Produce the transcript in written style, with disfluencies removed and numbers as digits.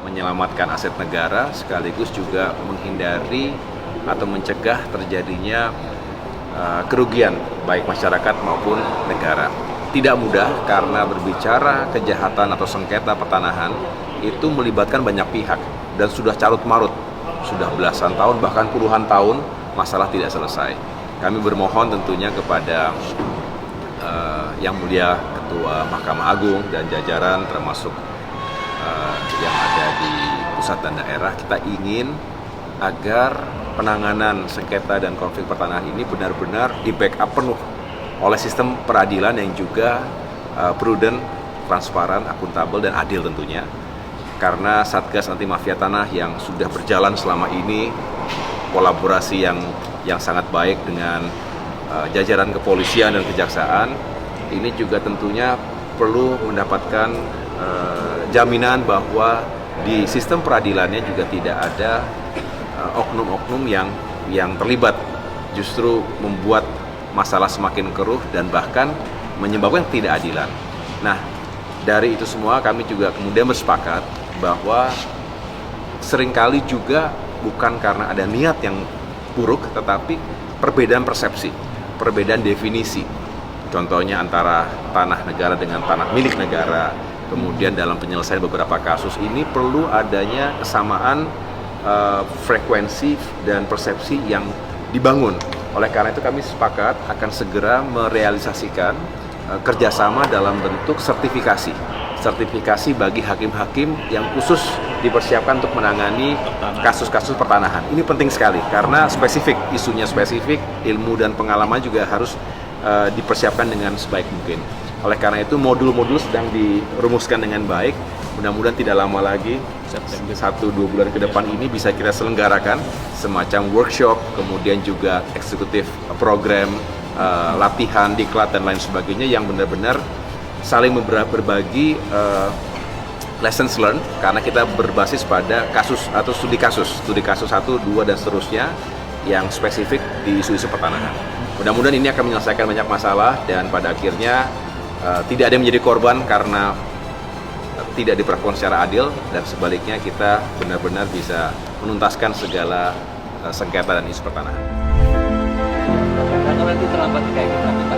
Menyelamatkan aset negara sekaligus juga menghindari atau mencegah terjadinya kerugian baik masyarakat maupun negara. Tidak mudah karena berbicara kejahatan atau sengketa pertanahan itu melibatkan banyak pihak dan sudah carut-marut, sudah belasan tahun bahkan puluhan tahun masalah tidak selesai. Kami bermohon tentunya kepada Yang Mulia Ketua Mahkamah Agung dan jajaran termasuk yang ada di pusat dan daerah, kita ingin agar penanganan sengketa dan konflik pertanahan ini benar-benar di-backup penuh oleh sistem peradilan yang juga prudent, transparan, akuntabel, dan adil tentunya. Karena Satgas Anti Mafia Tanah yang sudah berjalan selama ini, kolaborasi yang sangat baik dengan jajaran kepolisian dan kejaksaan, ini juga tentunya perlu mendapatkan jaminan bahwa di sistem peradilannya juga tidak ada oknum-oknum yang terlibat, justru membuat masalah semakin keruh dan bahkan menyebabkan ketidakadilan. Nah, dari itu semua kami juga kemudian bersepakat bahwa seringkali juga bukan karena ada niat yang buruk, tetapi perbedaan persepsi, perbedaan definisi. Contohnya antara tanah negara dengan tanah milik negara. Kemudian dalam penyelesaian beberapa kasus ini perlu adanya kesamaan frekuensi dan persepsi yang dibangun. Oleh karena itu kami sepakat akan segera merealisasikan kerjasama dalam bentuk sertifikasi bagi hakim-hakim yang khusus dipersiapkan untuk menangani kasus-kasus pertanahan. Ini penting sekali karena spesifik, isunya spesifik, ilmu dan pengalaman juga harus dipersiapkan dengan sebaik mungkin. Oleh karena itu modul-modul sedang dirumuskan dengan baik. Mudah-mudahan tidak lama lagi, 1-2 bulan ke depan ini bisa kita selenggarakan semacam workshop, kemudian juga eksekutif program, latihan, diklat, dan lain sebagainya yang benar-benar saling berbagi lessons learned, karena kita berbasis pada kasus atau studi kasus 1, 2, dan seterusnya yang spesifik di isu-isu pertanahan. Mudah-mudahan ini akan menyelesaikan banyak masalah dan pada akhirnya tidak ada yang menjadi korban karena tidak diperlakukan secara adil, dan sebaliknya kita benar-benar bisa menuntaskan segala sengketa dan isu pertanahan. Karena nanti terlambat kayak gitu,